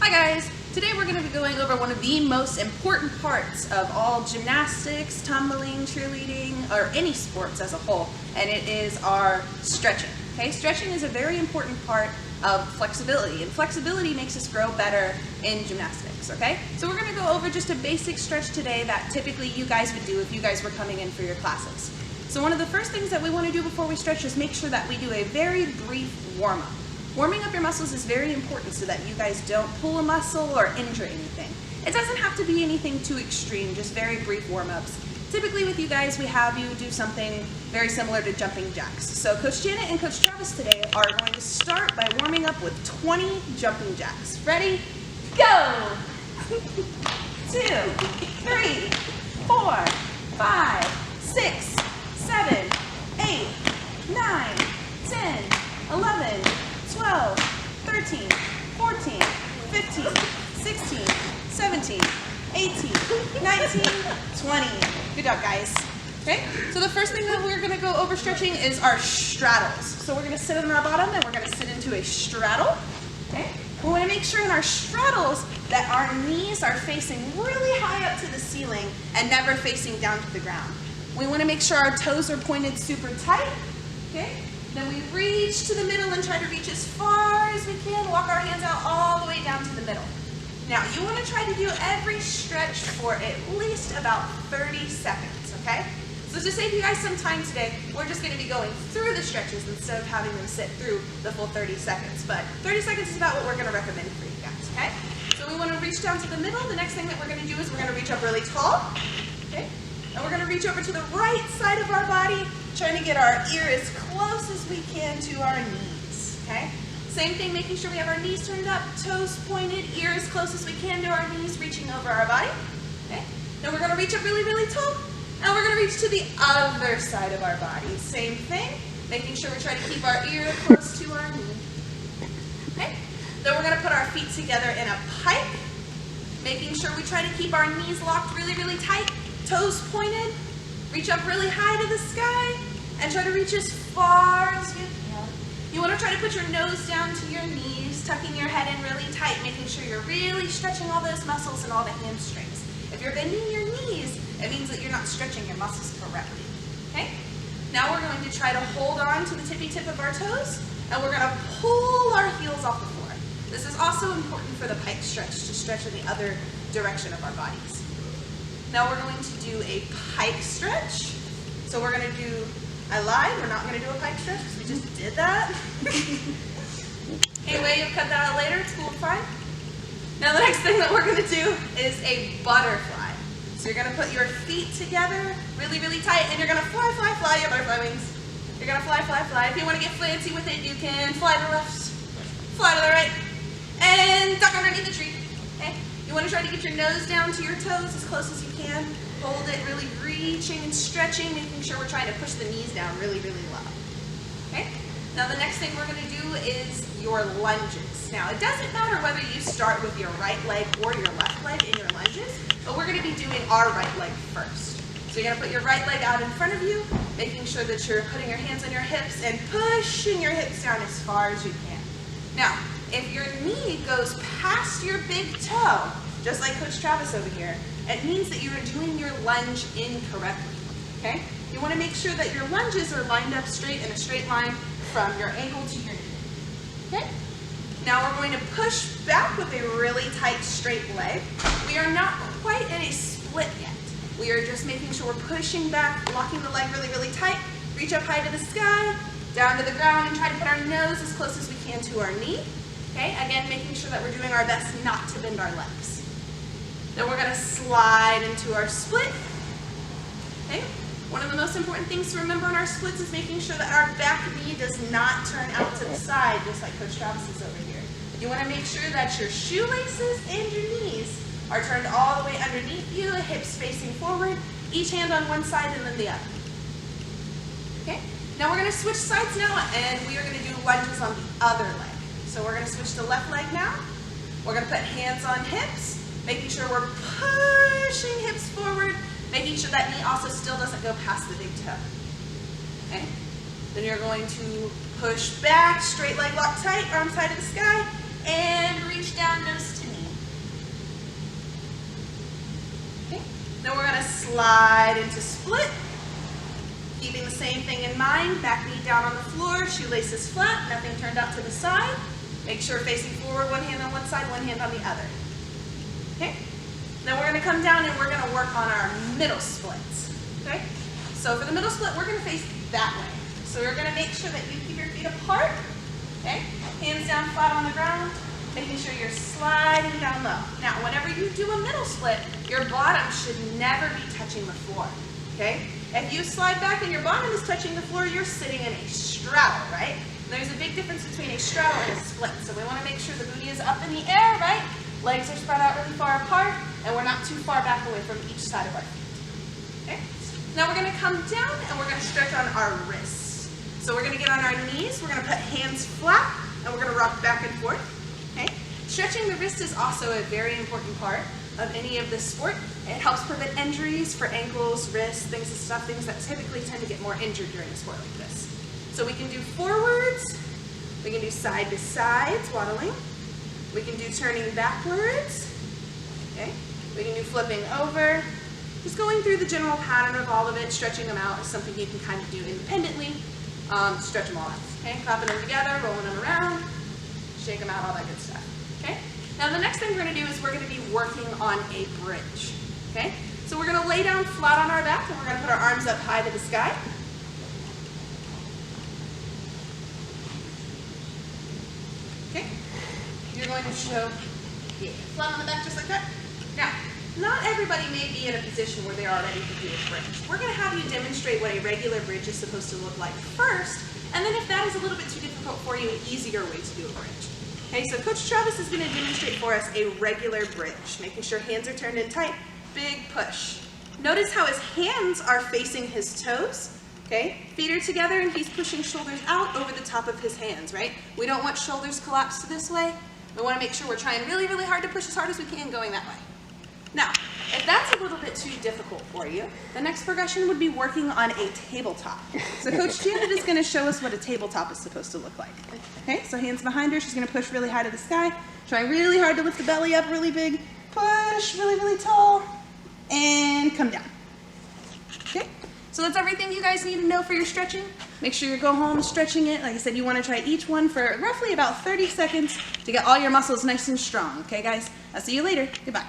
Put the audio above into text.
Hi guys! Today we're going to be going over one of the most important parts of all gymnastics, tumbling, cheerleading, or any sports as a whole, and it is our stretching. Okay, stretching is a very important part of flexibility, and flexibility makes us grow better in gymnastics, okay? So we're going to go over just a basic stretch today that typically you guys would do if you guys were coming in for your classes. So one of the first things that we want to do before we stretch is make sure that we do a very brief warm-up. Warming up your muscles is very important so that you guys don't pull a muscle or injure anything. It doesn't have to be anything too extreme, just very brief warm-ups. Typically with you guys, we have you do something very similar to jumping jacks. So Coach Janet and Coach Travis today are going to start by warming up with 20 jumping jacks. Ready? Go! 2, 3, 4, 5, 6, 7, 8, 9, 10, 11, 12, 13, 14, 15, 16, 17, 18, 19, 20. Good job, guys. Okay, so the first thing that we're going to go over stretching is our straddles. So we're going to sit on our bottom and we're going to sit into a straddle. Okay, we want to make sure in our straddles that our knees are facing really high up to the ceiling and never facing down to the ground. We want to make sure our toes are pointed super tight. Okay. Then we reach to the middle and try to reach as far as we can. Walk our hands out all the way down to the middle. Now, you want to try to do every stretch for at least about 30 seconds, okay? So to save you guys some time today, we're just going to be going through the stretches instead of having them sit through the full 30 seconds. But 30 seconds is about what we're going to recommend for you guys, okay? So we want to reach down to the middle. The next thing that we're going to do is we're going to reach up really tall, okay? And we're going to reach over to the right side of our body, trying to get our ear as close as we can to our knees, okay? Same thing, making sure we have our knees turned up, toes pointed, ear as close as we can to our knees, reaching over our body, okay? Then we're going to reach up really, really tall, and we're going to reach to the other side of our body. Same thing, making sure we try to keep our ear close to our knee, okay? Then we're going to put our feet together in a pike, making sure we try to keep our knees locked really, really tight, toes pointed, reach up really high to the sky, and try to reach as far as you can. You want to try to put your nose down to your knees, tucking your head in really tight, making sure you're really stretching all those muscles and all the hamstrings. If you're bending your knees, it means that you're not stretching your muscles correctly. Okay? Now we're going to try to hold on to the tippy tip of our toes, and we're going to pull our heels off the floor. This is also important for the pike stretch, to stretch in the other direction of our bodies. Now we're going to do a pike stretch. So we're going to do, I lied, we're not going to do a pike stretch because we just did that. Anyway, you'll cut that out later, it's cool, fine. Now the next thing that we're going to do is a butterfly. So you're going to put your feet together really, really tight, and you're going to fly, fly, fly your butterfly wings. You're going to fly, fly, fly. If you want to get fancy with it, you can fly to the left, fly to the right, and duck underneath the tree. Okay? You want to try to get your nose down to your toes as close as you can. Hold it, really reaching and stretching, making sure we're trying to push the knees down really, really low. Okay? Now the next thing we're going to do is your lunges. Now it doesn't matter whether you start with your right leg or your left leg in your lunges, but we're going to be doing our right leg first. So you're going to put your right leg out in front of you, making sure that you're putting your hands on your hips and pushing your hips down as far as you can. Now, if your knee goes past your big toe, just like Coach Travis over here, it means that you are doing your lunge incorrectly, okay? You want to make sure that your lunges are lined up straight in a straight line from your ankle to your knee, okay? Now we're going to push back with a really tight, straight leg. We are not quite in a split yet. We are just making sure we're pushing back, locking the leg really, really tight, reach up high to the sky, down to the ground, and try to put our nose as close as we can to our knee, okay? Again, making sure that we're doing our best not to bend our legs. Then we're going to slide into our split. Okay? One of the most important things to remember in our splits is making sure that our back knee does not turn out to the side, just like Coach Travis is over here. You want to make sure that your shoelaces and your knees are turned all the way underneath you, hips facing forward, each hand on one side and then the other. Okay? Now we're going to switch sides now, and we are going to do lunges on the other leg. So we're going to switch to left leg now. We're going to put hands on hips, making sure we're pushing hips forward, making sure that knee also still doesn't go past the big toe. Okay? Then you're going to push back, straight leg locked tight, arm side of the sky, and reach down nose to knee. slide into split. Keeping the same thing in mind, back knee down on the floor, shoelaces flat, nothing turned out to the side. Make sure facing forward, one hand on one side, one hand on the other. Okay? Now we're gonna come down and we're gonna work on our middle splits. Okay? So for the middle split, we're gonna face that way. So we're gonna make sure that you keep your feet apart. Okay? Hands down flat on the ground, making sure you're sliding down low. Now, whenever you do a middle split, your bottom should never be touching the floor. Okay? If you slide back and your bottom is touching the floor, you're sitting in a straddle, right? And there's a big difference between a straddle and a split. So we want to make sure the booty is up in the air, right? Legs are spread out really far apart, and we're not too far back away from each side of our feet. Okay? Now we're going to come down and we're going to stretch on our wrists. So we're going to get on our knees, we're going to put hands flat, and we're going to rock back and forth. Okay? Stretching the wrist is also a very important part of any of this sport. It helps prevent injuries for ankles, wrists, things that typically tend to get more injured during a sport like this. So we can do forwards, we can do side to sides, waddling, we can do turning backwards, okay? We can do flipping over. Just going through the general pattern of all of it, stretching them out is something you can kind of do independently. Stretch them all out, okay? Clapping them together, rolling them around, shake them out, all that good stuff, okay? Now the next thing we're gonna do is we're gonna be working on a bridge, okay? So we're gonna lay down flat on our back and we're gonna put our arms up high to the sky. Okay? You're going to show, flat on the back just like that. Now, not everybody may be in a position where they are ready to do a bridge. We're gonna have you demonstrate what a regular bridge is supposed to look like first, and then if that is a little bit too difficult for you, an easier way to do a bridge. Okay, so Coach Travis is going to demonstrate for us a regular bridge, making sure hands are turned in tight, big push. Notice how his hands are facing his toes, okay? Feet are together and he's pushing shoulders out over the top of his hands, right? We don't want shoulders collapsed this way. We want to make sure we're trying really, really hard to push as hard as we can going that way. Now, if that's a little bit too difficult for you, the next progression would be working on a tabletop. So Coach Janet is going to show us what a tabletop is supposed to look like. Okay, so hands behind her, she's going to push really high to the sky, trying really hard to lift the belly up really big, push really, really tall, and come down. Okay, so that's everything you guys need to know for your stretching. Make sure you go home stretching it. Like I said, you want to try each one for roughly about 30 seconds to get all your muscles nice and strong. Okay, guys? I'll see you later. Goodbye.